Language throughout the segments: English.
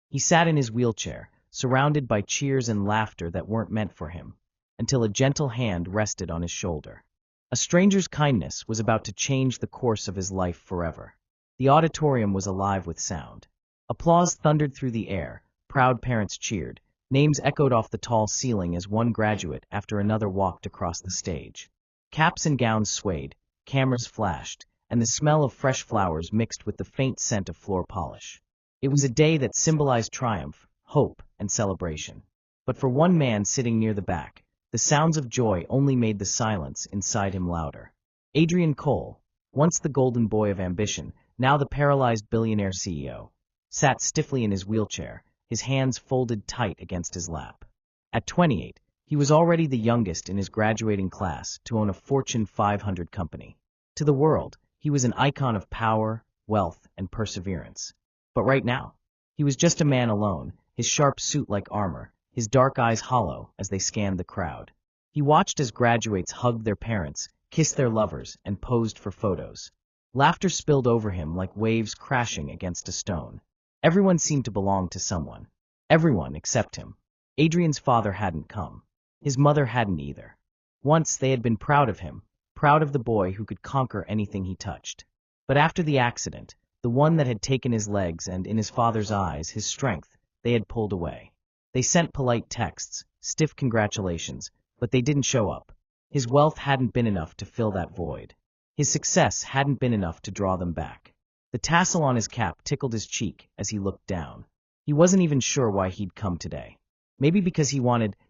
He sat in his wheelchair, surrounded by cheers and laughter that weren't meant for him, until a gentle hand rested on his shoulder. A stranger's kindness was about to change the course of his life forever. The auditorium was alive with sound. Applause thundered through the air, proud parents cheered, names echoed off the tall ceiling as one graduate after another walked across the stage. Caps and gowns swayed, cameras flashed, and the smell of fresh flowers mixed with the faint scent of floor polish. It was a day that symbolized triumph, hope, and celebration. But for one man sitting near the back, the sounds of joy only made the silence inside him louder. Adrian Cole, once the golden boy of ambition, now the paralyzed billionaire CEO, sat stiffly in his wheelchair, his hands folded tight against his lap. At 28, he was already the youngest in his graduating class to own a Fortune 500 company. To the world, he was an icon of power, wealth, and perseverance. But right now, he was just a man alone, his sharp suit like armor, his dark eyes hollow as they scanned the crowd. He watched as graduates hugged their parents, kissed their lovers, and posed for photos. Laughter spilled over him like waves crashing against a stone. Everyone seemed to belong to someone. Everyone except him. Adrian's father hadn't come. His mother hadn't either. Once they had been proud of him, proud of the boy who could conquer anything he touched. But after the accident, the one that had taken his legs and, in his father's eyes, his strength, they had pulled away. They sent polite texts, stiff congratulations, but they didn't show up. His wealth hadn't been enough to fill that void. His success hadn't been enough to draw them back. The tassel on his cap tickled his cheek as he looked down. He wasn't even sure why he'd come today. Maybe because he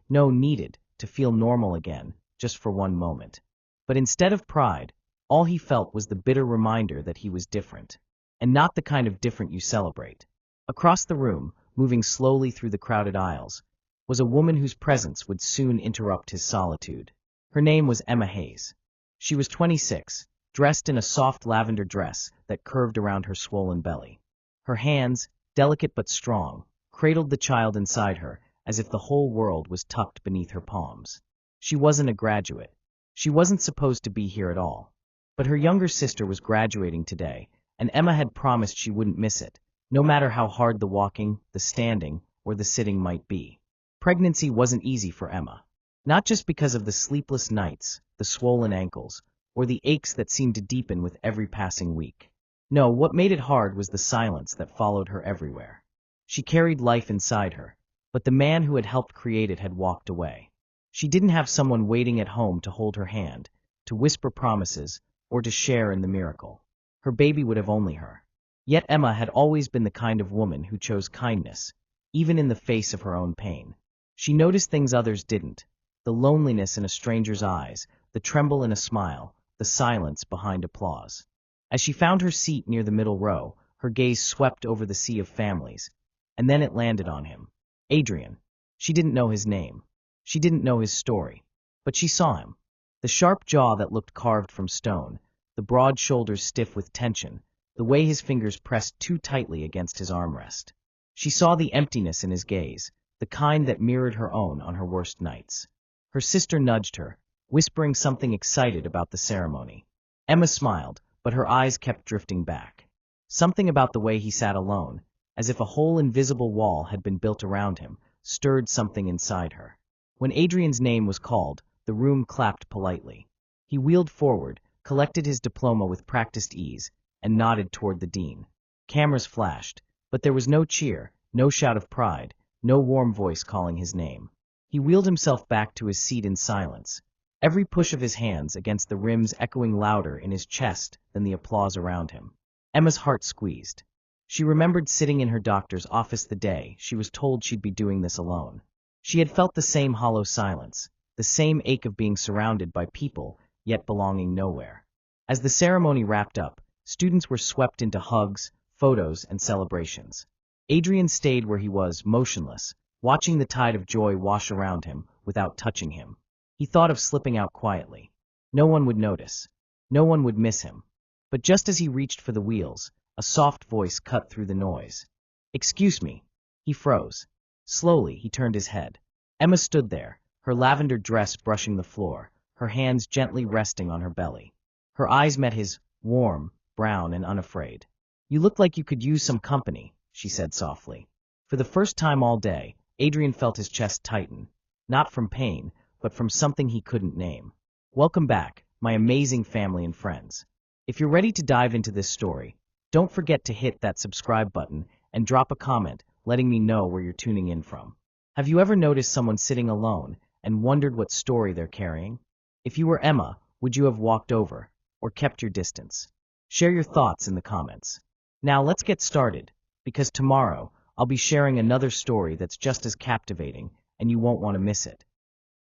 needed, to feel normal again, just for one moment. But instead of pride, all he felt was the bitter reminder that he was different. And not the kind of different you celebrate. Across the room, moving slowly through the crowded aisles, was a woman whose presence would soon interrupt his solitude. Her name was Emma Hayes. She was 26, dressed in a soft lavender dress that curved around her swollen belly. Her hands, delicate but strong, cradled the child inside her as if the whole world was tucked beneath her palms. She wasn't a graduate. She wasn't supposed to be here at all. But her younger sister was graduating today, and Emma had promised she wouldn't miss it, no matter how hard the walking, the standing, or the sitting might be. Pregnancy wasn't easy for Emma. Not just because of the sleepless nights, the swollen ankles, or the aches that seemed to deepen with every passing week. No, what made it hard was the silence that followed her everywhere. She carried life inside her, but the man who had helped create it had walked away. She didn't have someone waiting at home to hold her hand, to whisper promises, or to share in the miracle. Her baby would have only her. Yet Emma had always been the kind of woman who chose kindness, even in the face of her own pain. She noticed things others didn't: the loneliness in a stranger's eyes, the tremble in a smile, the silence behind applause. As she found her seat near the middle row, her gaze swept over the sea of families, and then it landed on him. Adrian. She didn't know his name. She didn't know his story. But she saw him. The sharp jaw that looked carved from stone, the broad shoulders stiff with tension, the way his fingers pressed too tightly against his armrest. She saw the emptiness in his gaze, the kind that mirrored her own on her worst nights. Her sister nudged her, whispering something excited about the ceremony. Emma smiled, but her eyes kept drifting back. Something about the way he sat alone, as if a whole invisible wall had been built around him, stirred something inside her. When Adrian's name was called, the room clapped politely. He wheeled forward, collected his diploma with practiced ease, and nodded toward the dean. Cameras flashed, but there was no cheer, no shout of pride, no warm voice calling his name. He wheeled himself back to his seat in silence, every push of his hands against the rims echoing louder in his chest than the applause around him. Emma's heart squeezed. She remembered sitting in her doctor's office the day she was told she'd be doing this alone. She had felt the same hollow silence, the same ache of being surrounded by people, yet belonging nowhere. As the ceremony wrapped up, students were swept into hugs, photos, and celebrations. Adrian stayed where he was, motionless, watching the tide of joy wash around him without touching him. He thought of slipping out quietly. No one would notice. No one would miss him. But just as he reached for the wheels, a soft voice cut through the noise. "Excuse me." He froze. Slowly, he turned his head. Emma stood there, her lavender dress brushing the floor, her hands gently resting on her belly. Her eyes met his, warm, brown, and unafraid. "You look like you could use some company," she said softly. For the first time all day, Adrian felt his chest tighten, not from pain, but from something he couldn't name. Welcome back, my amazing family and friends. If you're ready to dive into this story, don't forget to hit that subscribe button and drop a comment letting me know where you're tuning in from. Have you ever noticed someone sitting alone and wondered what story they're carrying? If you were Emma, would you have walked over or kept your distance? Share your thoughts in the comments. Now let's get started, because tomorrow I'll be sharing another story that's just as captivating, and you won't want to miss it.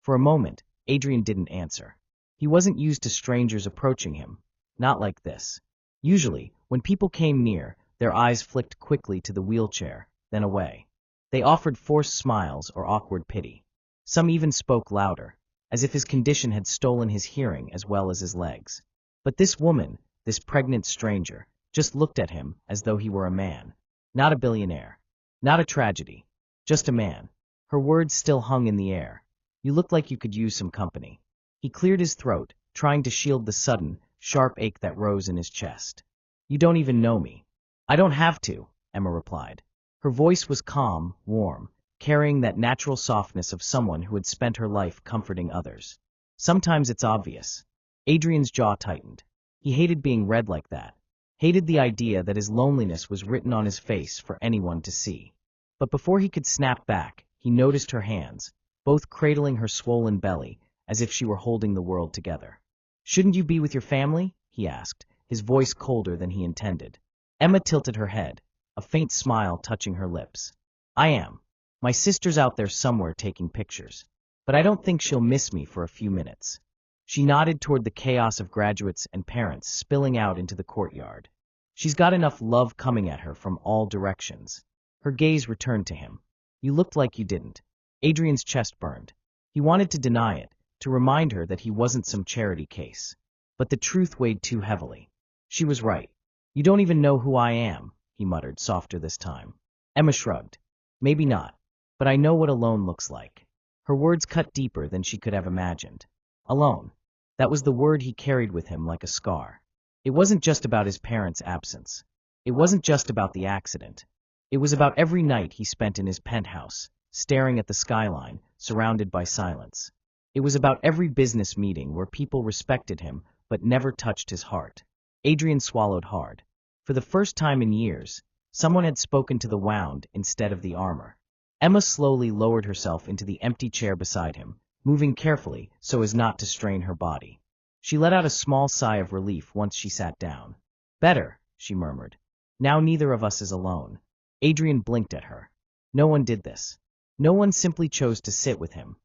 For a moment, Adrian didn't answer. He wasn't used to strangers approaching him. Not like this. Usually, when people came near, their eyes flicked quickly to the wheelchair, then away. They offered forced smiles or awkward pity. Some even spoke louder, as if his condition had stolen his hearing as well as his legs. But this woman, this pregnant stranger, just looked at him as though he were a man. Not a billionaire. Not a tragedy. Just a man. Her words still hung in the air. You look like you could use some company. He cleared his throat, trying to shield the sudden, sharp ache that rose in his chest. You don't even know me. I don't have to, Emma replied. Her voice was calm, warm, carrying that natural softness of someone who had spent her life comforting others. Sometimes it's obvious. Adrian's jaw tightened. He hated being read like that. Hated the idea that his loneliness was written on his face for anyone to see. But before he could snap back, he noticed her hands, both cradling her swollen belly, as if she were holding the world together. Shouldn't you be with your family? He asked, his voice colder than he intended. Emma tilted her head, a faint smile touching her lips. I am. My sister's out there somewhere taking pictures. But I don't think she'll miss me for a few minutes. She nodded toward the chaos of graduates and parents spilling out into the courtyard. She's got enough love coming at her from all directions. Her gaze returned to him. You looked like you didn't. Adrian's chest burned. He wanted to deny it, to remind her that he wasn't some charity case. But the truth weighed too heavily. She was right. You don't even know who I am, he muttered, softer this time. Emma shrugged. Maybe not, but I know what alone looks like. Her words cut deeper than she could have imagined. Alone. That was the word he carried with him like a scar. It wasn't just about his parents' absence. It wasn't just about the accident. It was about every night he spent in his penthouse, staring at the skyline, surrounded by silence. It was about every business meeting where people respected him but never touched his heart. Adrian swallowed hard. For the first time in years, someone had spoken to the wound instead of the armor. Emma slowly lowered herself into the empty chair beside him, moving carefully so as not to strain her body. She let out a small sigh of relief once she sat down. Better, she murmured. Now neither of us is alone. Adrian blinked at her. No one did this. No one simply chose to sit with him.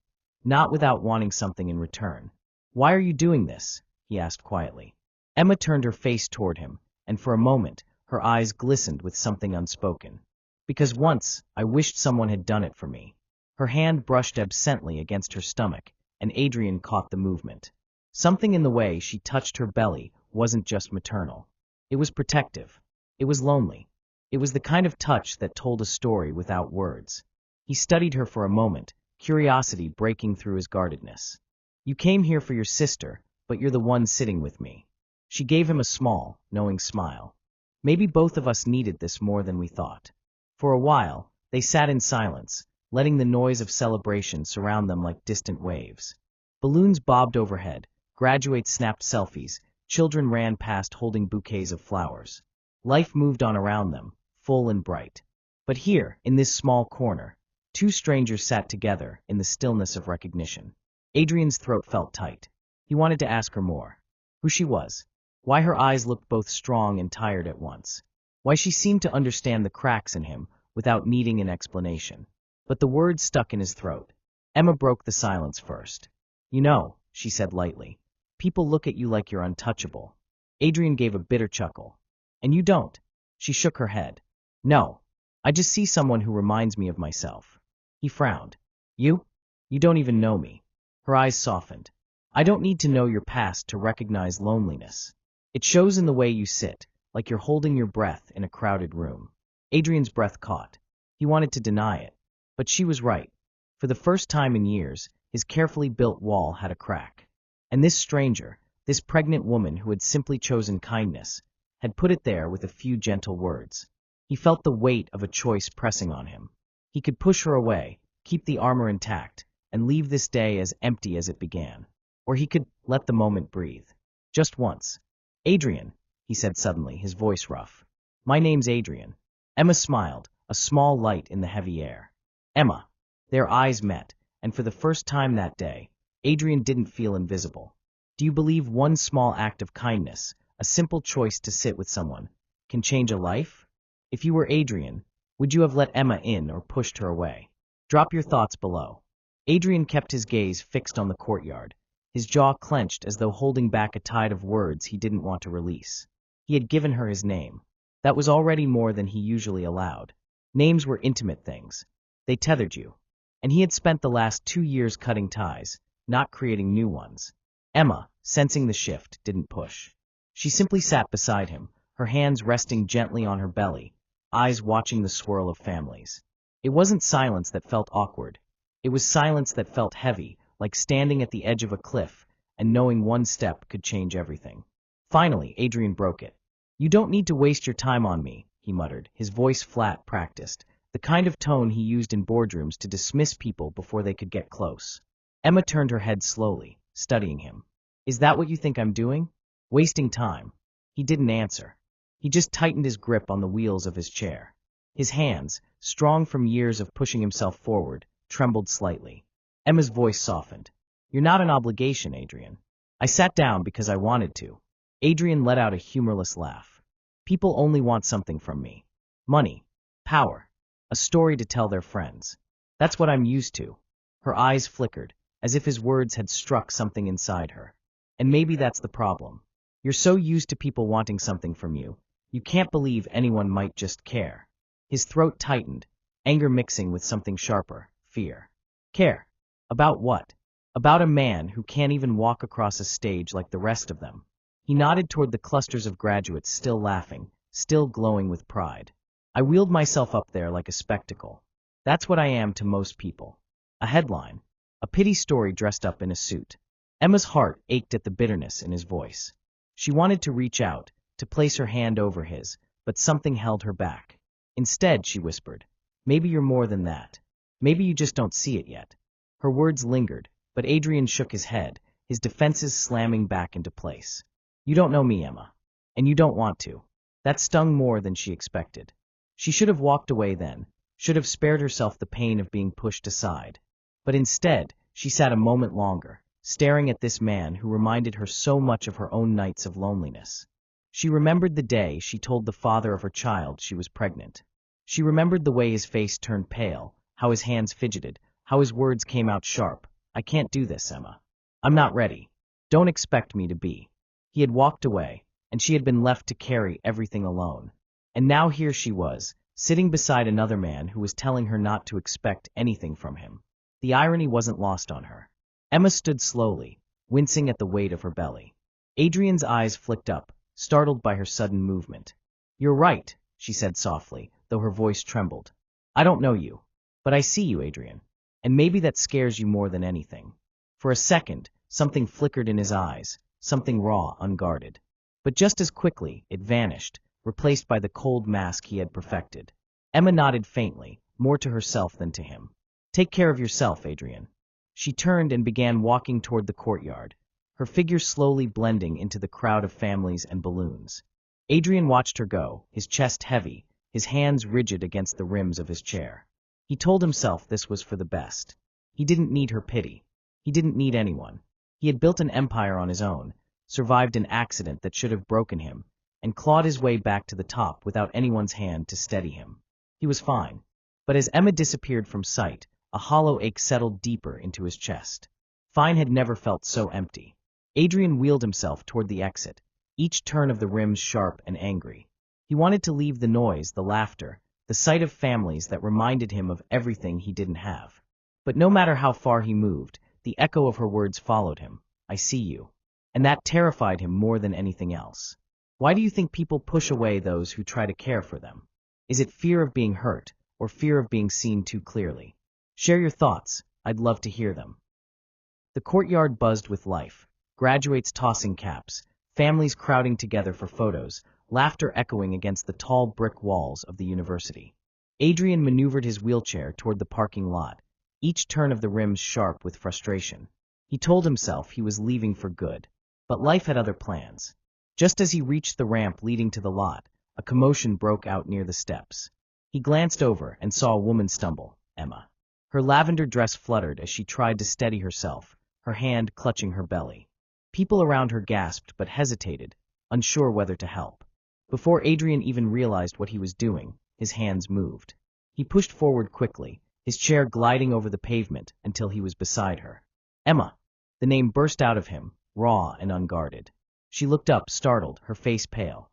Not without wanting something in return. Why are you doing this? He asked quietly. Emma turned her face toward him, and for a moment, her eyes glistened with something unspoken. Because once, I wished someone had done it for me. Her hand brushed absently against her stomach, and Adrian caught the movement. Something in the way she touched her belly wasn't just maternal. It was protective. It was lonely. It was the kind of touch that told a story without words. He studied her for a moment, curiosity breaking through his guardedness. You came here for your sister, but you're the one sitting with me. She gave him a small, knowing smile. Maybe both of us needed this more than we thought. For a while, they sat in silence, letting the noise of celebration surround them like distant waves. Balloons bobbed overhead, graduates snapped selfies, children ran past holding bouquets of flowers. Life moved on around them, full and bright. But here, in this small corner, two strangers sat together in the stillness of recognition. Adrian's throat felt tight. He wanted to ask her more. Who she was. Why her eyes looked both strong and tired at once. Why she seemed to understand the cracks in him without needing an explanation. But the words stuck in his throat. Emma broke the silence first. You know, she said lightly, people look at you like you're untouchable. Adrian gave a bitter chuckle. And you don't. She shook her head. No, I just see someone who reminds me of myself. He frowned. You? You don't even know me. Her eyes softened. I don't need to know your past to recognize loneliness. It shows in the way you sit, like you're holding your breath in a crowded room. Adrian's breath caught. He wanted to deny it. But she was right. For the first time in years, his carefully built wall had a crack. And this stranger, this pregnant woman who had simply chosen kindness, had put it there with a few gentle words. He felt the weight of a choice pressing on him. He could push her away, keep the armor intact, and leave this day as empty as it began. Or he could let the moment breathe. Just once. Adrian, he said suddenly, his voice rough. My name's Adrian. Emma smiled, a small light in the heavy air. Emma. Their eyes met, and for the first time that day, Adrian didn't feel invisible. Do you believe one small act of kindness, a simple choice to sit with someone, can change a life? If you were Adrian, would you have let Emma in or pushed her away? Drop your thoughts below. Adrian kept his gaze fixed on the courtyard, his jaw clenched as though holding back a tide of words he didn't want to release. He had given her his name. That was already more than he usually allowed. Names were intimate things. They tethered you. And he had spent the last 2 years cutting ties, not creating new ones. Emma, sensing the shift, didn't push. She simply sat beside him, her hands resting gently on her belly, eyes watching the swirl of families. It wasn't silence that felt awkward. It was silence that felt heavy, like standing at the edge of a cliff and knowing one step could change everything. Finally, Adrian broke it. You don't need to waste your time on me, he muttered, his voice flat, practiced, the kind of tone he used in boardrooms to dismiss people before they could get close. Emma turned her head slowly, studying him. Is that what you think I'm doing? Wasting time. He didn't answer. He just tightened his grip on the wheels of his chair. His hands, strong from years of pushing himself forward, trembled slightly. Emma's voice softened. You're not an obligation, Adrian. I sat down because I wanted to. Adrian let out a humorless laugh. People only want something from me. Money. Power. A story to tell their friends. That's what I'm used to. Her eyes flickered, as if his words had struck something inside her. And maybe that's the problem. You're so used to people wanting something from you, you can't believe anyone might just care. His throat tightened, anger mixing with something sharper, fear. Care. About what? About a man who can't even walk across a stage like the rest of them. He nodded toward the clusters of graduates still laughing, still glowing with pride. I wheeled myself up there like a spectacle. That's what I am to most people. A headline. A pity story dressed up in a suit. Emma's heart ached at the bitterness in his voice. She wanted to reach out, to place her hand over his, but something held her back. Instead, she whispered, maybe you're more than that. Maybe you just don't see it yet. Her words lingered, but Adrian shook his head, his defenses slamming back into place. You don't know me, Emma. And you don't want to. That stung more than she expected. She should have walked away then, should have spared herself the pain of being pushed aside. But instead, she sat a moment longer, staring at this man who reminded her so much of her own nights of loneliness. She remembered the day she told the father of her child she was pregnant. She remembered the way his face turned pale, how his hands fidgeted, how his words came out sharp. I can't do this, Emma. I'm not ready. Don't expect me to be. He had walked away, and she had been left to carry everything alone. And now here she was, sitting beside another man who was telling her not to expect anything from him. The irony wasn't lost on her. Emma stood slowly, wincing at the weight of her belly. Adrian's eyes flicked up, startled by her sudden movement. You're right, she said softly, though her voice trembled. I don't know you. But I see you, Adrian. And maybe that scares you more than anything. For a second, something flickered in his eyes, something raw, unguarded. But just as quickly, it vanished, replaced by the cold mask he had perfected. Emma nodded faintly, more to herself than to him. Take care of yourself, Adrian. She turned and began walking toward the courtyard, her figure slowly blending into the crowd of families and balloons. Adrian watched her go, his chest heavy, his hands rigid against the rims of his chair. He told himself this was for the best. He didn't need her pity. He didn't need anyone. He had built an empire on his own, survived an accident that should have broken him, and clawed his way back to the top without anyone's hand to steady him. He was fine. But as Emma disappeared from sight, a hollow ache settled deeper into his chest. Fine had never felt so empty. Adrian wheeled himself toward the exit, each turn of the rims sharp and angry. He wanted to leave the noise, the laughter, the sight of families that reminded him of everything he didn't have. But no matter how far he moved, the echo of her words followed him. I see you. And that terrified him more than anything else. Why do you think people push away those who try to care for them? Is it fear of being hurt, or fear of being seen too clearly? Share your thoughts. I'd love to hear them. The courtyard buzzed with life, graduates tossing caps, families crowding together for photos, laughter echoing against the tall brick walls of the university. Adrian maneuvered his wheelchair toward the parking lot, each turn of the rims sharp with frustration. He told himself he was leaving for good, but life had other plans. Just as he reached the ramp leading to the lot, a commotion broke out near the steps. He glanced over and saw a woman stumble, Emma. Her lavender dress fluttered as she tried to steady herself, her hand clutching her belly. People around her gasped but hesitated, unsure whether to help. Before Adrian even realized what he was doing, his hands moved. He pushed forward quickly, his chair gliding over the pavement until he was beside her. Emma! The name burst out of him, raw and unguarded. She looked up, startled, her face pale.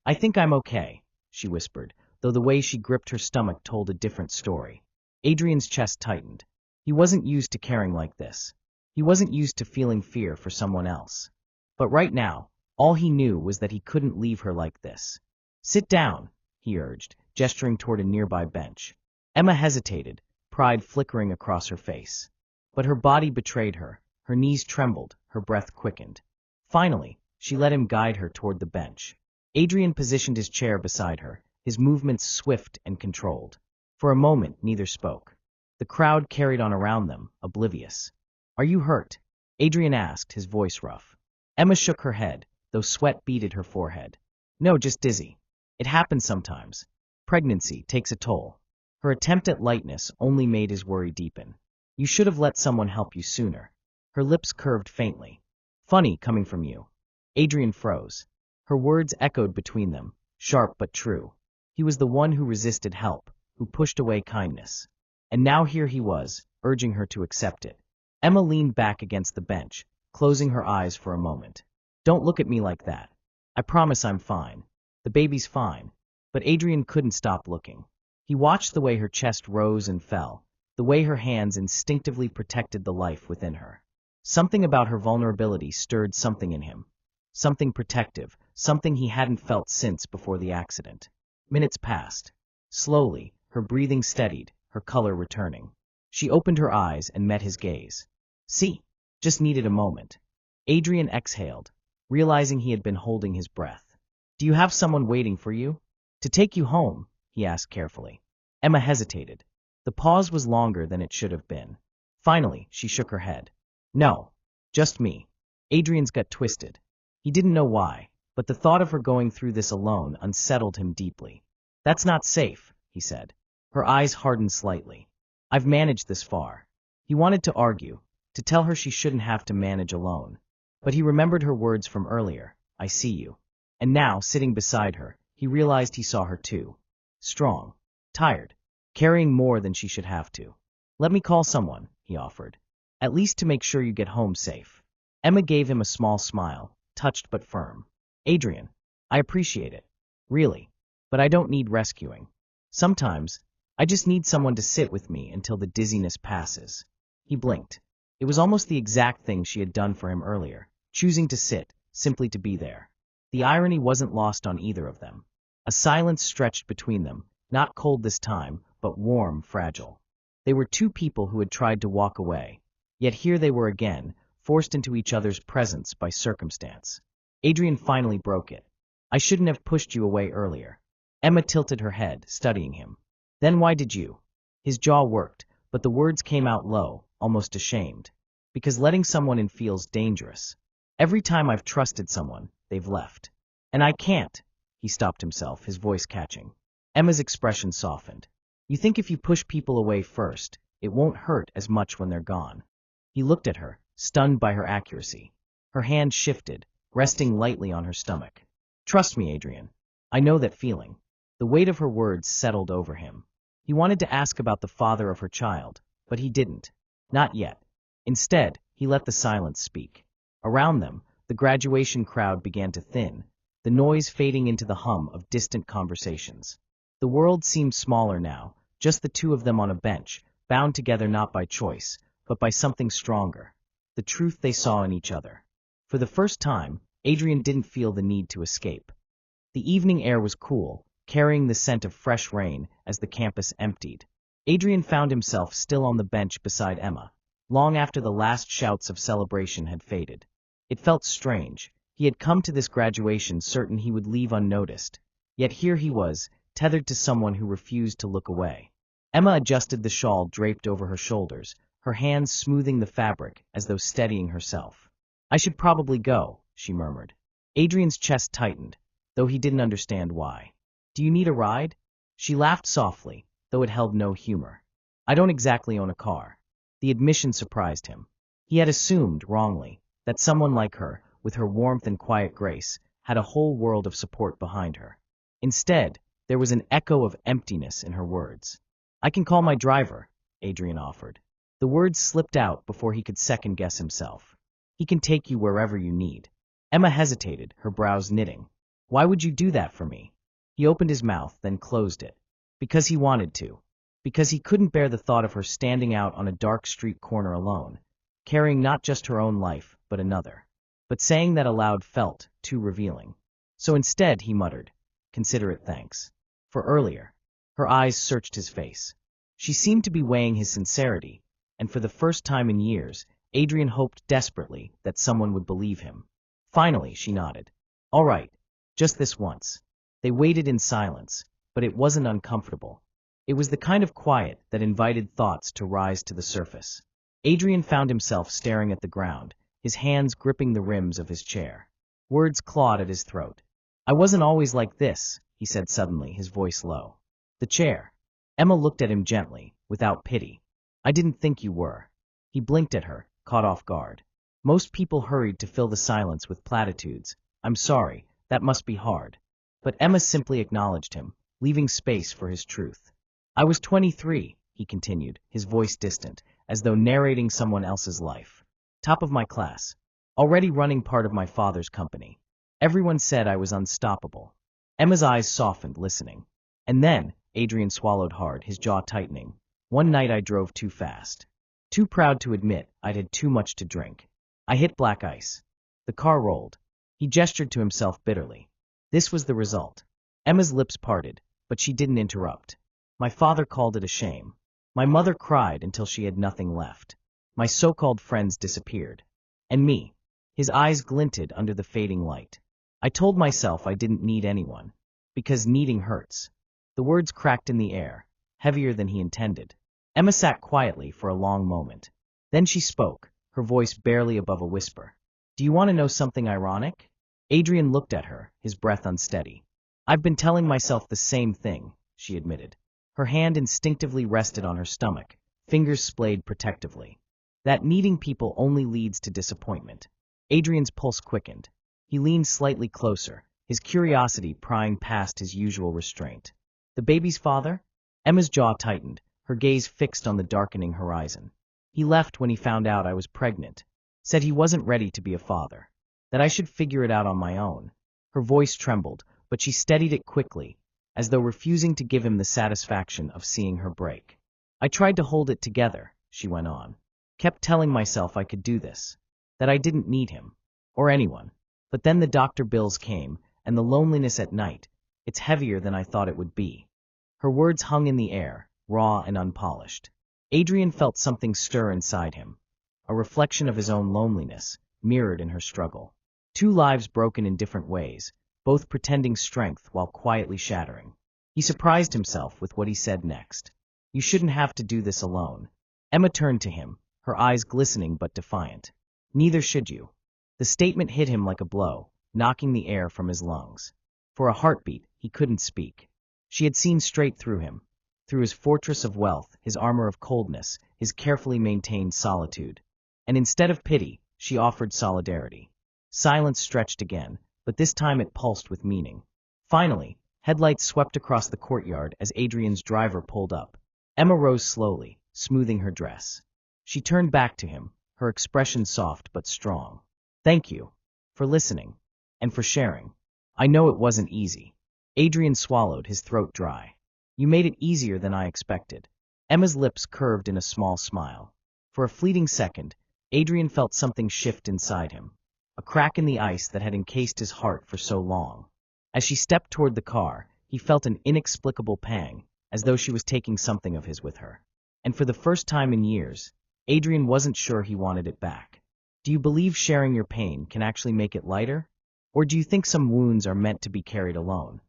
I think I'm okay, she whispered, though the way she gripped her stomach told a different story. Adrian's chest tightened. He wasn't used to caring like this. He wasn't used to feeling fear for someone else. But right now, all he knew was that he couldn't leave her like this. Sit down, he urged, gesturing toward a nearby bench. Emma hesitated, pride flickering across her face. But her body betrayed her, her knees trembled, her breath quickened. Finally, she let him guide her toward the bench. Adrian positioned his chair beside her, his movements swift and controlled. For a moment, neither spoke. The crowd carried on around them, oblivious. Are you hurt? Adrian asked, his voice rough. Emma shook her head, though sweat beaded her forehead. No, just dizzy. It happens sometimes. Pregnancy takes a toll. Her attempt at lightness only made his worry deepen. You should have let someone help you sooner. Her lips curved faintly. Funny coming from you. Adrian froze. Her words echoed between them, sharp but true. He was the one who resisted help, who pushed away kindness. And now here he was, urging her to accept it. Emma leaned back against the bench, closing her eyes for a moment. Don't look at me like that. I promise I'm fine. The baby's fine. But Adrian couldn't stop looking. He watched the way her chest rose and fell, the way her hands instinctively protected the life within her. Something about her vulnerability stirred something in him. Something protective, something he hadn't felt since before the accident. Minutes passed. Slowly, her breathing steadied, her color returning. She opened her eyes and met his gaze. See, just needed a moment. Adrian exhaled, realizing he had been holding his breath. Do you have someone waiting for you? To take you home, he asked carefully. Emma hesitated. The pause was longer than it should have been. Finally, she shook her head. No, just me. Adrian's gut twisted. He didn't know why, but the thought of her going through this alone unsettled him deeply. That's not safe, he said. Her eyes hardened slightly. I've managed this far. He wanted to argue, to tell her she shouldn't have to manage alone. But he remembered her words from earlier, I see you. And now, sitting beside her, he realized he saw her too. Strong, tired, carrying more than she should have to. Let me call someone, he offered. At least to make sure you get home safe. Emma gave him a small smile, touched but firm. Adrian, I appreciate it. Really. But I don't need rescuing. Sometimes, I just need someone to sit with me until the dizziness passes. He blinked. It was almost the exact thing she had done for him earlier, choosing to sit, simply to be there. The irony wasn't lost on either of them. A silence stretched between them, not cold this time, but warm, fragile. They were two people who had tried to walk away, yet here they were again, forced into each other's presence by circumstance. Adrian finally broke it. I shouldn't have pushed you away earlier. Emma tilted her head, studying him. Then why did you? His jaw worked, but the words came out low, almost ashamed. Because letting someone in feels dangerous. Every time I've trusted someone, they've left. And I can't. He stopped himself, his voice catching. Emma's expression softened. You think if you push people away first, it won't hurt as much when they're gone. He looked at her, stunned by her accuracy. Her hand shifted, resting lightly on her stomach. Trust me, Adrian. I know that feeling. The weight of her words settled over him. He wanted to ask about the father of her child, but he didn't. Not yet. Instead, he let the silence speak. Around them, the graduation crowd began to thin, the noise fading into the hum of distant conversations. The world seemed smaller now, just the two of them on a bench, bound together not by choice, but by something stronger, the truth they saw in each other. For the first time, Adrian didn't feel the need to escape. The evening air was cool, carrying the scent of fresh rain as the campus emptied. Adrian found himself still on the bench beside Emma, long after the last shouts of celebration had faded. It felt strange. He had come to this graduation certain he would leave unnoticed. Yet here he was, tethered to someone who refused to look away. Emma adjusted the shawl draped over her shoulders, her hands smoothing the fabric as though steadying herself. I should probably go, she murmured. Adrian's chest tightened, though he didn't understand why. Do you need a ride? She laughed softly, though it held no humor. I don't exactly own a car. The admission surprised him. He had assumed, wrongly, that someone like her, with her warmth and quiet grace, had a whole world of support behind her. Instead, there was an echo of emptiness in her words. I can call my driver, Adrian offered. The words slipped out before he could second-guess himself. He can take you wherever you need. Emma hesitated, her brows knitting. Why would you do that for me? He opened his mouth, then closed it. Because he wanted to. Because he couldn't bear the thought of her standing out on a dark street corner alone, carrying not just her own life, but another. But saying that aloud felt too revealing. So instead, he muttered, "Considerate thanks." For earlier. Her eyes searched his face. She seemed to be weighing his sincerity, and for the first time in years, Adrian hoped desperately that someone would believe him. Finally, she nodded. All right, just this once. They waited in silence, but it wasn't uncomfortable. It was the kind of quiet that invited thoughts to rise to the surface. Adrian found himself staring at the ground, his hands gripping the rims of his chair. Words clawed at his throat. I wasn't always like this, he said suddenly, his voice low. The chair. Emma looked at him gently, without pity. I didn't think you were. He blinked at her, caught off guard. Most people hurried to fill the silence with platitudes. I'm sorry, that must be hard. But Emma simply acknowledged him, leaving space for his truth. I was 23, he continued, his voice distant, as though narrating someone else's life. Top of my class. Already running part of my father's company. Everyone said I was unstoppable. Emma's eyes softened, listening. And then, Adrian swallowed hard, his jaw tightening. One night I drove too fast. Too proud to admit I'd had too much to drink. I hit black ice. The car rolled. He gestured to himself bitterly. This was the result. Emma's lips parted, but she didn't interrupt. My father called it a shame. My mother cried until she had nothing left. My so-called friends disappeared. And me. His eyes glinted under the fading light. I told myself I didn't need anyone. Because needing hurts. The words cracked in the air, heavier than he intended. Emma sat quietly for a long moment. Then she spoke, her voice barely above a whisper. Do you want to know something ironic? Adrian looked at her, his breath unsteady. I've been telling myself the same thing, she admitted. Her hand instinctively rested on her stomach, fingers splayed protectively. That needing people only leads to disappointment. Adrian's pulse quickened. He leaned slightly closer, his curiosity prying past his usual restraint. The baby's father? Emma's jaw tightened, her gaze fixed on the darkening horizon. He left when he found out I was pregnant. Said he wasn't ready to be a father. That I should figure it out on my own. Her voice trembled, but she steadied it quickly, as though refusing to give him the satisfaction of seeing her break. I tried to hold it together, she went on. Kept telling myself I could do this. That I didn't need him. Or anyone. But then the doctor bills came, and the loneliness at night. It's heavier than I thought it would be. Her words hung in the air, raw and unpolished. Adrian felt something stir inside him. A reflection of his own loneliness, mirrored in her struggle. Two lives broken in different ways, both pretending strength while quietly shattering. He surprised himself with what he said next. You shouldn't have to do this alone. Emma turned to him, her eyes glistening but defiant. Neither should you. The statement hit him like a blow, knocking the air from his lungs. For a heartbeat, he couldn't speak. She had seen straight through him, through his fortress of wealth, his armor of coldness, his carefully maintained solitude. And instead of pity, she offered solidarity. Silence stretched again, but this time it pulsed with meaning. Finally, headlights swept across the courtyard as Adrian's driver pulled up. Emma rose slowly, smoothing her dress. She turned back to him, her expression soft but strong. Thank you. For listening. And for sharing. I know it wasn't easy. Adrian swallowed, his throat dry. You made it easier than I expected. Emma's lips curved in a small smile. For a fleeting second, Adrian felt something shift inside him. A crack in the ice that had encased his heart for so long. As she stepped toward the car, he felt an inexplicable pang, as though she was taking something of his with her. And for the first time in years, Adrian wasn't sure he wanted it back. Do you believe sharing your pain can actually make it lighter? Or do you think some wounds are meant to be carried alone?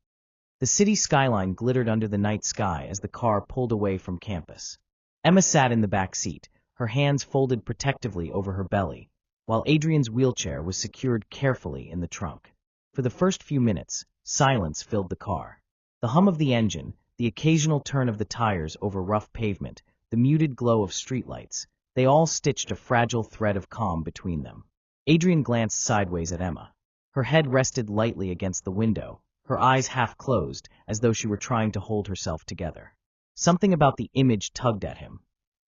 The city skyline glittered under the night sky as the car pulled away from campus. Emma sat in the back seat, her hands folded protectively over her belly, while Adrian's wheelchair was secured carefully in the trunk. For the first few minutes, silence filled the car. The hum of the engine, the occasional turn of the tires over rough pavement, the muted glow of streetlights, they all stitched a fragile thread of calm between them. Adrian glanced sideways at Emma. Her head rested lightly against the window, her eyes half closed, as though she were trying to hold herself together. Something about the image tugged at him.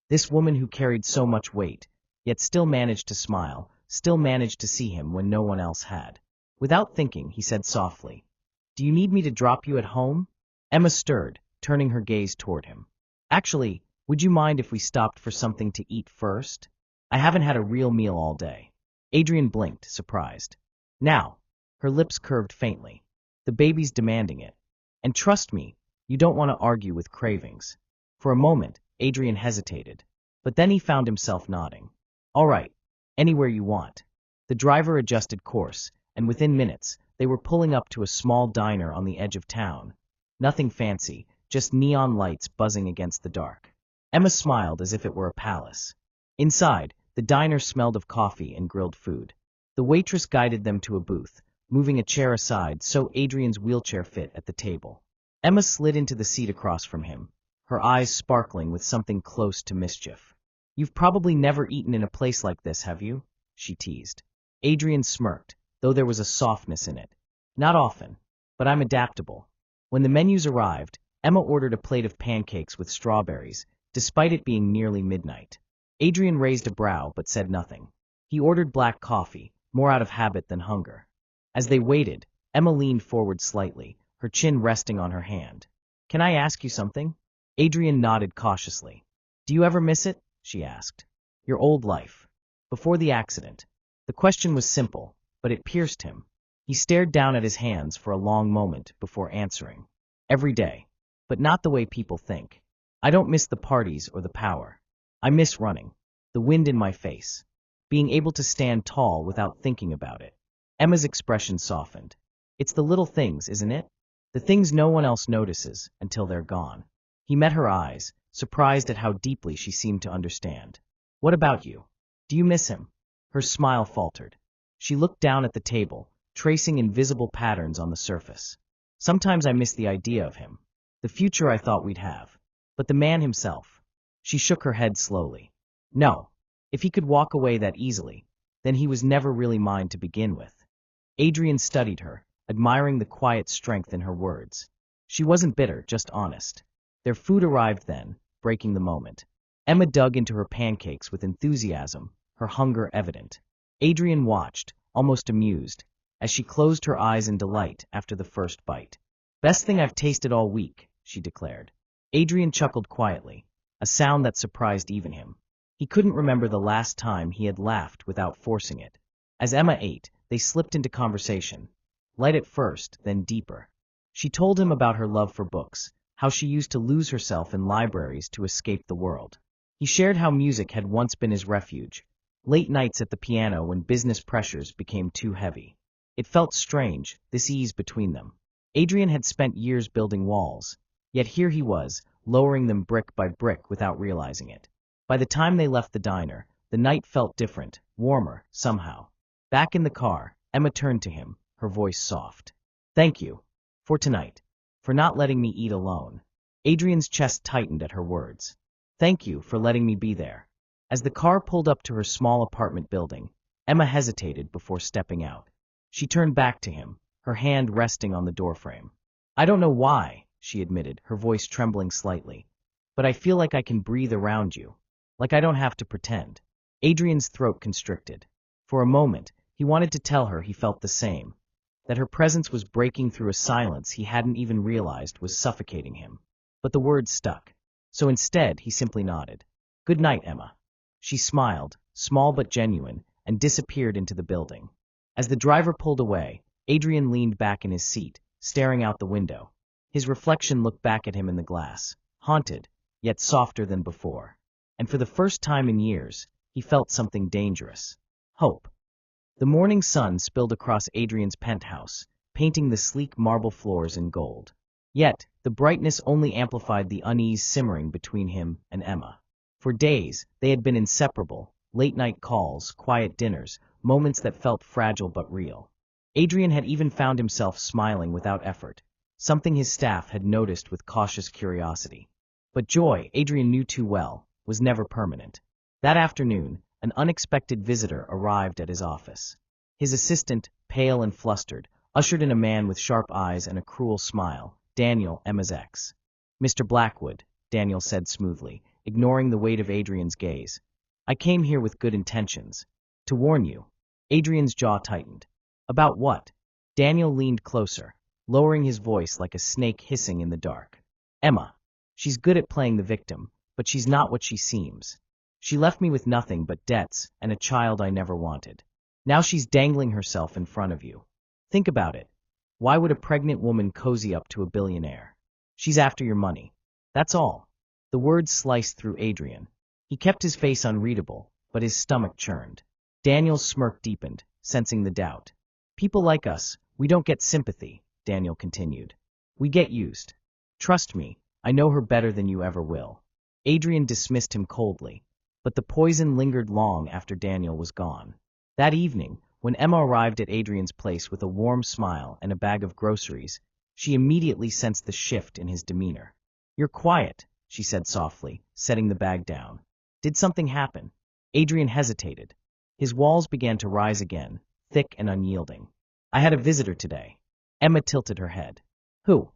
This woman who carried so much weight, yet still managed to smile, still managed to see him when no one else had. Without thinking, he said softly, "Do you need me to drop you at home?" Emma stirred, turning her gaze toward him. "Actually, would you mind if we stopped for something to eat first? I haven't had a real meal all day." Adrian blinked, surprised. "Now." Her lips curved faintly. "The baby's demanding it. And trust me, you don't want to argue with cravings." For a moment, Adrian hesitated, but then he found himself nodding. "All right, anywhere you want." The driver adjusted course, and within minutes, they were pulling up to a small diner on the edge of town. Nothing fancy, just neon lights buzzing against the dark. Emma smiled as if it were a palace. Inside, the diner smelled of coffee and grilled food. The waitress guided them to a booth, moving a chair aside so Adrian's wheelchair fit at the table. Emma slid into the seat across from him, her eyes sparkling with something close to mischief. "You've probably never eaten in a place like this, have you?" she teased. Adrian smirked, though there was a softness in it. "Not often, but I'm adaptable." When the menus arrived, Emma ordered a plate of pancakes with strawberries, despite it being nearly midnight. Adrian raised a brow but said nothing. He ordered black coffee, more out of habit than hunger. As they waited, Emma leaned forward slightly, her chin resting on her hand. "Can I ask you something?" Adrian nodded cautiously. "Do you ever miss it?" she asked. "Your old life. Before the accident." The question was simple, but it pierced him. He stared down at his hands for a long moment before answering. "Every day. But not the way people think. I don't miss the parties or the power. I miss running. The wind in my face. Being able to stand tall without thinking about it." Emma's expression softened. "It's the little things, isn't it? The things no one else notices until they're gone." He met her eyes, surprised at how deeply she seemed to understand. "What about you? Do you miss him?" Her smile faltered. She looked down at the table, tracing invisible patterns on the surface. "Sometimes I miss the idea of him, the future I thought we'd have. But the man himself." She shook her head slowly. "No. If he could walk away that easily, then he was never really mine to begin with." Adrian studied her, admiring the quiet strength in her words. She wasn't bitter, just honest. Their food arrived then, breaking the moment. Emma dug into her pancakes with enthusiasm, her hunger evident. Adrian watched, almost amused, as she closed her eyes in delight after the first bite. "Best thing I've tasted all week," she declared. Adrian chuckled quietly, a sound that surprised even him. He couldn't remember the last time he had laughed without forcing it. As Emma ate, they slipped into conversation, light at first, then deeper. She told him about her love for books, how she used to lose herself in libraries to escape the world. He shared how music had once been his refuge, late nights at the piano when business pressures became too heavy. It felt strange, this ease between them. Adrian had spent years building walls, yet here he was, lowering them brick by brick without realizing it. By the time they left the diner, the night felt different, warmer, somehow. Back in the car, Emma turned to him, her voice soft. "Thank you. For tonight. For not letting me eat alone." Adrian's chest tightened at her words. "Thank you for letting me be there." As the car pulled up to her small apartment building, Emma hesitated before stepping out. She turned back to him, her hand resting on the doorframe. "I don't know why," she admitted, her voice trembling slightly, "but I feel like I can breathe around you. Like I don't have to pretend." Adrian's throat constricted. For a moment, he wanted to tell her he felt the same, that her presence was breaking through a silence he hadn't even realized was suffocating him. But the words stuck. So instead, he simply nodded. "Good night, Emma." She smiled, small but genuine, and disappeared into the building. As the driver pulled away, Adrian leaned back in his seat, staring out the window. His reflection looked back at him in the glass, haunted, yet softer than before. And for the first time in years, he felt something dangerous. Hope. The morning sun spilled across Adrian's penthouse, painting the sleek marble floors in gold. Yet, the brightness only amplified the unease simmering between him and Emma. For days, they had been inseparable, late-night calls, quiet dinners, moments that felt fragile but real. Adrian had even found himself smiling without effort, something his staff had noticed with cautious curiosity. But joy, Adrian knew too well, was never permanent. That afternoon, an unexpected visitor arrived at his office. His assistant, pale and flustered, ushered in a man with sharp eyes and a cruel smile, Daniel, Emma's ex. "Mr. Blackwood," Daniel said smoothly, ignoring the weight of Adrian's gaze. "I came here with good intentions. To warn you." Adrian's jaw tightened. "About what?" Daniel leaned closer, lowering his voice like a snake hissing in the dark. "Emma. She's good at playing the victim, but she's not what she seems. She left me with nothing but debts and a child I never wanted. Now she's dangling herself in front of you. Think about it. Why would a pregnant woman cozy up to a billionaire? She's after your money. That's all." The words sliced through Adrian. He kept his face unreadable, but his stomach churned. Daniel's smirk deepened, sensing the doubt. "People like us, we don't get sympathy," Daniel continued. "We get used. Trust me, I know her better than you ever will." Adrian dismissed him coldly, but the poison lingered long after Daniel was gone. That evening, when Emma arrived at Adrian's place with a warm smile and a bag of groceries, she immediately sensed the shift in his demeanor. "You're quiet," she said softly, setting the bag down. "Did something happen?" Adrian hesitated. His walls began to rise again, thick and unyielding. "I had a visitor today." Emma tilted her head. "Who?"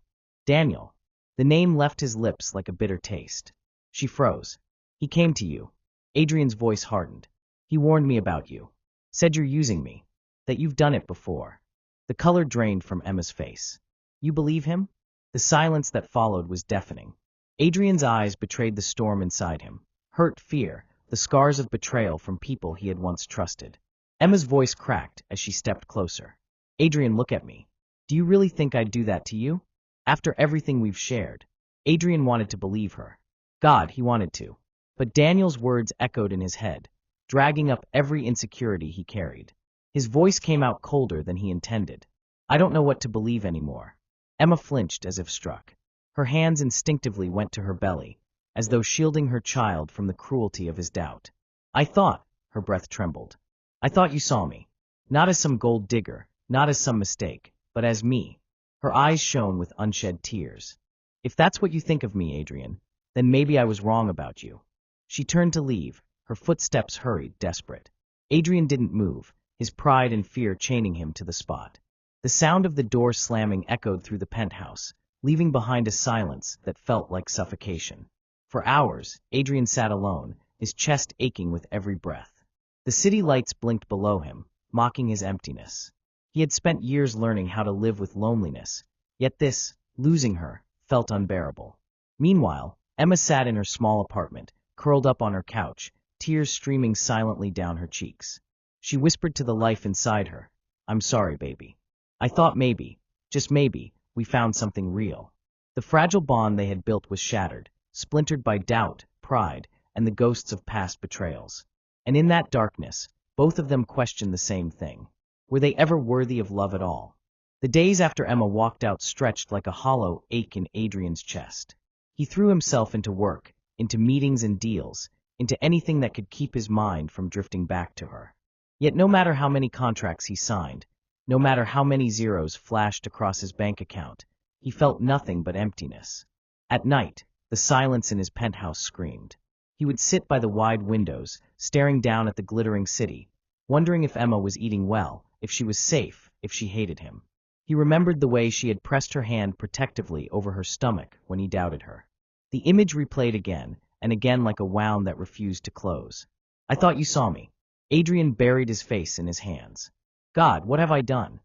"Daniel." The name left his lips like a bitter taste. She froze. "He came to you." Adrian's voice hardened. "He warned me about you. Said you're using me. That you've done it before." The color drained from Emma's face. "You believe him?" The silence that followed was deafening. Adrian's eyes betrayed the storm inside him. Hurt, fear, the scars of betrayal from people he had once trusted. Emma's voice cracked as she stepped closer. "Adrian, look at me. Do you really think I'd do that to you? After everything we've shared?" Adrian wanted to believe her. God, he wanted to. But Daniel's words echoed in his head, dragging up every insecurity he carried. His voice came out colder than he intended. "I don't know what to believe anymore." Emma flinched as if struck. Her hands instinctively went to her belly, as though shielding her child from the cruelty of his doubt. "I thought," her breath trembled, "I thought you saw me. Not as some gold digger, not as some mistake, but as me." Her eyes shone with unshed tears. "If that's what you think of me, Adrian, then maybe I was wrong about you." She turned to leave, her footsteps hurried, desperate. Adrian didn't move, his pride and fear chaining him to the spot. The sound of the door slamming echoed through the penthouse, leaving behind a silence that felt like suffocation. For hours, Adrian sat alone, his chest aching with every breath. The city lights blinked below him, mocking his emptiness. He had spent years learning how to live with loneliness, yet this, losing her, felt unbearable. Meanwhile, Emma sat in her small apartment, curled up on her couch, tears streaming silently down her cheeks. She whispered to the life inside her, "I'm sorry, baby. I thought maybe, just maybe, we found something real." The fragile bond they had built was shattered, splintered by doubt, pride, and the ghosts of past betrayals. And in that darkness, both of them questioned the same thing. Were they ever worthy of love at all? The days after Emma walked out stretched like a hollow ache in Adrian's chest. He threw himself into work, into meetings and deals, into anything that could keep his mind from drifting back to her. Yet no matter how many contracts he signed, no matter how many zeros flashed across his bank account, he felt nothing but emptiness. At night, the silence in his penthouse screamed. He would sit by the wide windows, staring down at the glittering city, wondering if Emma was eating well, if she was safe, if she hated him. He remembered the way she had pressed her hand protectively over her stomach when he doubted her. The image replayed again, and again like a wound that refused to close. "I thought you saw me." Adrian buried his face in his hands. "God, what have I done?"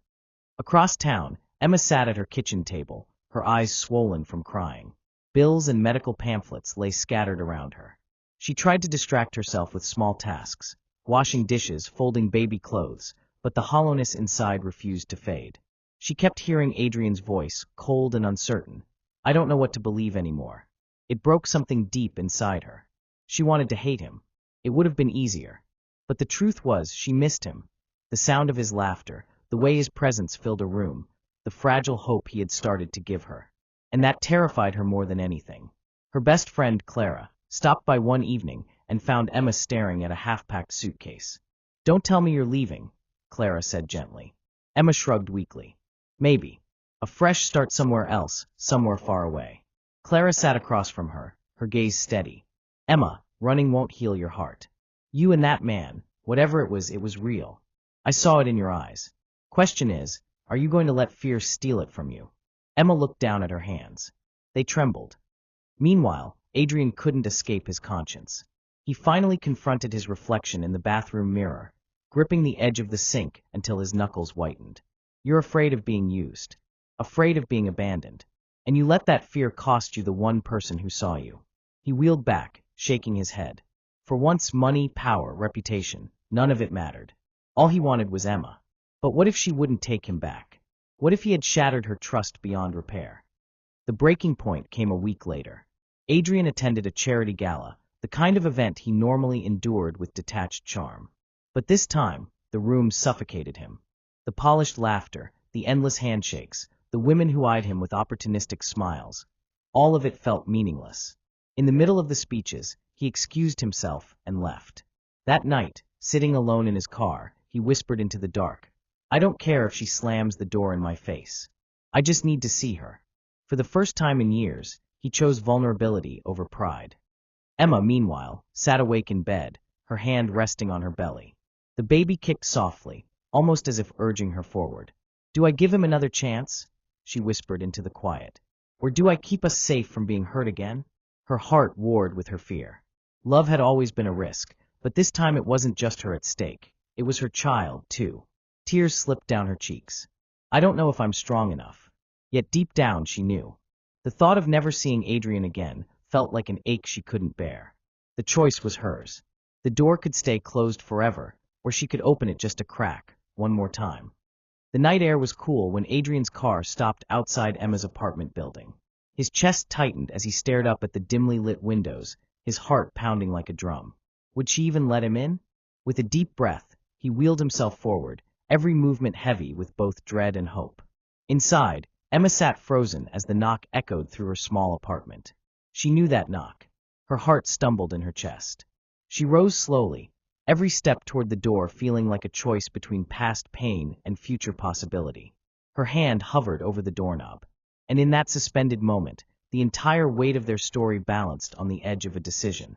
Across town, Emma sat at her kitchen table, her eyes swollen from crying. Bills and medical pamphlets lay scattered around her. She tried to distract herself with small tasks, washing dishes, folding baby clothes, but the hollowness inside refused to fade. She kept hearing Adrian's voice, cold and uncertain. "I don't know what to believe anymore." It broke something deep inside her. She wanted to hate him. It would have been easier. But the truth was, she missed him. The sound of his laughter, the way his presence filled a room, the fragile hope he had started to give her. and that terrified her more than anything. Her best friend, Clara, stopped by one evening and found Emma staring at a half-packed suitcase. "Don't tell me you're leaving," Clara said gently. Emma shrugged weakly. "Maybe. A fresh start somewhere else, somewhere far away." Clara sat across from her, her gaze steady. "Emma, running won't heal your heart. You and that man, whatever it was real. I saw it in your eyes. Question is, are you going to let fear steal it from you?" Emma looked down at her hands. They trembled. Meanwhile, Adrian couldn't escape his conscience. He finally confronted his reflection in the bathroom mirror, gripping the edge of the sink until his knuckles whitened. "You're afraid of being used. Afraid of being abandoned. And you let that fear cost you the one person who saw you." He wheeled back, shaking his head. For once, money, power, reputation, none of it mattered. All he wanted was Emma. But what if she wouldn't take him back? What if he had shattered her trust beyond repair? The breaking point came a week later. Adrian attended a charity gala, the kind of event he normally endured with detached charm. But this time, the room suffocated him. The polished laughter, the endless handshakes, the women who eyed him with opportunistic smiles, all of it felt meaningless. In the middle of the speeches, he excused himself and left. That night, sitting alone in his car, he whispered into the dark, "I don't care if she slams the door in my face. I just need to see her." For the first time in years, he chose vulnerability over pride. Emma, meanwhile, sat awake in bed, her hand resting on her belly. The baby kicked softly, almost as if urging her forward. "Do I give him another chance?" she whispered into the quiet. "Or do I keep us safe from being hurt again?" Her heart warred with her fear. Love had always been a risk, but this time it wasn't just her at stake. It was her child, too. Tears slipped down her cheeks. "I don't know if I'm strong enough." Yet deep down she knew. The thought of never seeing Adrian again felt like an ache she couldn't bear. The choice was hers. The door could stay closed forever, or she could open it just a crack, one more time. The night air was cool when Adrian's car stopped outside Emma's apartment building. His chest tightened as he stared up at the dimly lit windows, his heart pounding like a drum. Would she even let him in? With a deep breath, he wheeled himself forward, every movement heavy with both dread and hope. Inside, Emma sat frozen as the knock echoed through her small apartment. She knew that knock. Her heart stumbled in her chest. She rose slowly, every step toward the door feeling like a choice between past pain and future possibility. Her hand hovered over the doorknob. And in that suspended moment, the entire weight of their story balanced on the edge of a decision.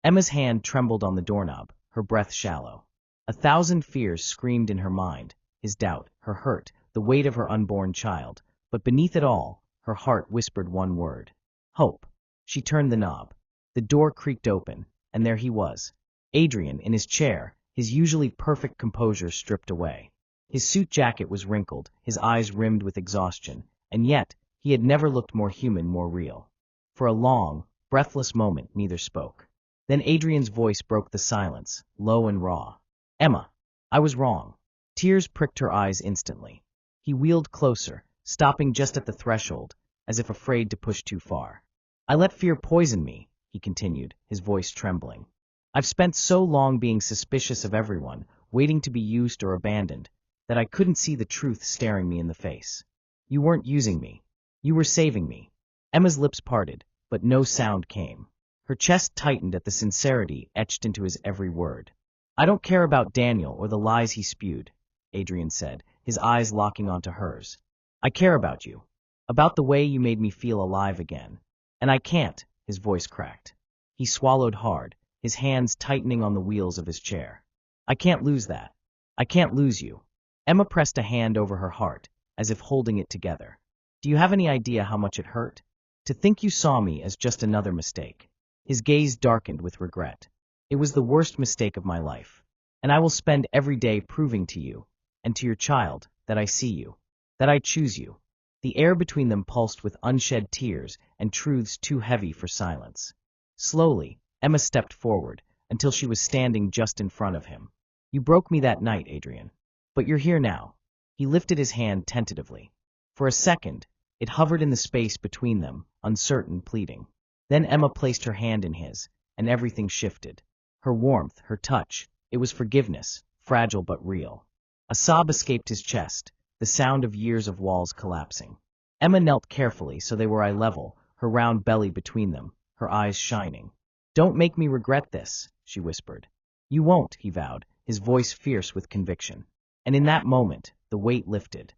Emma's hand trembled on the doorknob, her breath shallow. 1,000 fears screamed in her mind, his doubt, her hurt, the weight of her unborn child. But beneath it all, her heart whispered one word: hope. She turned the knob. The door creaked open, and there he was. Adrian, in his chair, his usually perfect composure stripped away. His suit jacket was wrinkled, his eyes rimmed with exhaustion, and yet he had never looked more human, more real. For a long, breathless moment, neither spoke. Then Adrian's voice broke the silence, low and raw. "Emma, I was wrong." Tears pricked her eyes instantly. He wheeled closer, stopping just at the threshold, as if afraid to push too far. "I let fear poison me," he continued, his voice trembling. "I've spent so long being suspicious of everyone, waiting to be used or abandoned, that I couldn't see the truth staring me in the face. You weren't using me. You were saving me." Emma's lips parted, but no sound came. Her chest tightened at the sincerity etched into his every word. "I don't care about Daniel or the lies he spewed," Adrian said, his eyes locking onto hers. "I care about you. About the way you made me feel alive again. And I can't," his voice cracked. He swallowed hard, his hands tightening on the wheels of his chair. "I can't lose that. I can't lose you." Emma pressed a hand over her heart, as if holding it together. "Do you have any idea how much it hurt? To think you saw me as just another mistake." His gaze darkened with regret. "It was the worst mistake of my life. And I will spend every day proving to you, and to your child, that I see you, that I choose you." The air between them pulsed with unshed tears and truths too heavy for silence. Slowly, Emma stepped forward, until she was standing just in front of him. "You broke me that night, Adrian. But you're here now." He lifted his hand tentatively. For a second, it hovered in the space between them, uncertain, pleading. Then Emma placed her hand in his, and everything shifted. Her warmth, her touch, it was forgiveness, fragile but real. A sob escaped his chest, the sound of years of walls collapsing. Emma knelt carefully so they were eye level, her round belly between them, her eyes shining. "Don't make me regret this," she whispered. "You won't," he vowed, his voice fierce with conviction. And in that moment, the weight lifted.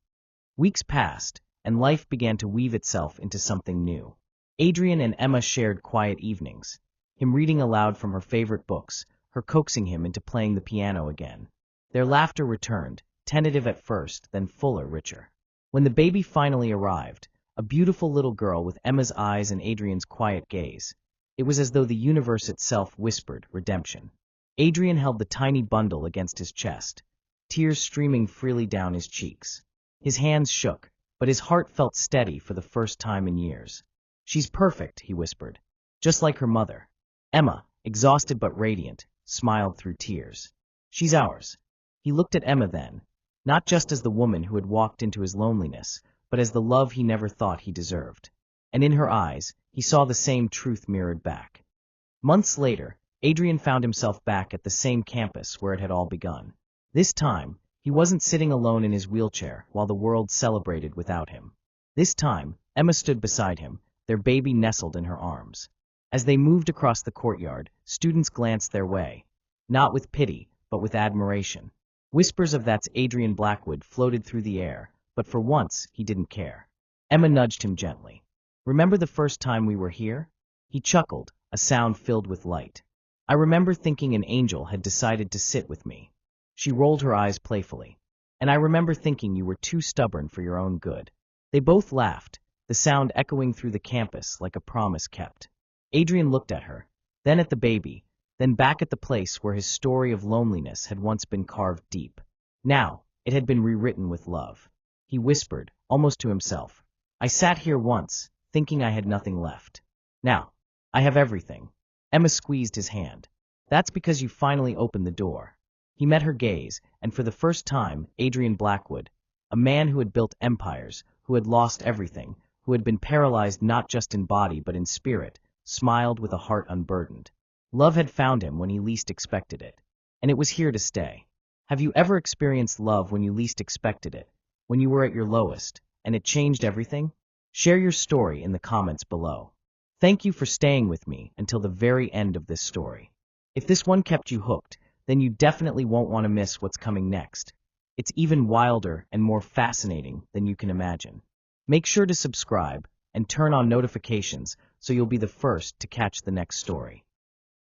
Weeks passed, and life began to weave itself into something new. Adrian and Emma shared quiet evenings, him reading aloud from her favorite books, her coaxing him into playing the piano again. Their laughter returned, tentative at first, then fuller, richer. When the baby finally arrived, a beautiful little girl with Emma's eyes and Adrian's quiet gaze, it was as though the universe itself whispered redemption. Adrian held the tiny bundle against his chest, tears streaming freely down his cheeks. His hands shook, but his heart felt steady for the first time in years. "She's perfect," he whispered, "just like her mother." Emma, exhausted but radiant, smiled through tears. "She's ours." He looked at Emma then, not just as the woman who had walked into his loneliness, but as the love he never thought he deserved. And in her eyes, he saw the same truth mirrored back. Months later, Adrian found himself back at the same campus where it had all begun. This time, he wasn't sitting alone in his wheelchair while the world celebrated without him. This time, Emma stood beside him, their baby nestled in her arms. As they moved across the courtyard, students glanced their way, not with pity, but with admiration. Whispers of "That's Adrian Blackwood" floated through the air, but for once, he didn't care. Emma nudged him gently. "Remember the first time we were here?" He chuckled, a sound filled with light. "I remember thinking an angel had decided to sit with me." She rolled her eyes playfully. "And I remember thinking you were too stubborn for your own good." They both laughed, the sound echoing through the campus like a promise kept. Adrian looked at her, then at the baby, then back at the place where his story of loneliness had once been carved deep. Now, it had been rewritten with love. He whispered, almost to himself, "I sat here once, thinking I had nothing left. Now, I have everything." Emma squeezed his hand. "That's because you finally opened the door." He met her gaze, and for the first time, Adrian Blackwood, a man who had built empires, who had lost everything, who had been paralyzed not just in body but in spirit, smiled with a heart unburdened. Love had found him when he least expected it, and it was here to stay. Have you ever experienced love when you least expected it, when you were at your lowest, and it changed everything? Share your story in the comments below. Thank you for staying with me until the very end of this story. If this one kept you hooked, then you definitely won't want to miss what's coming next. It's even wilder and more fascinating than you can imagine. Make sure to subscribe and turn on notifications so you'll be the first to catch the next story.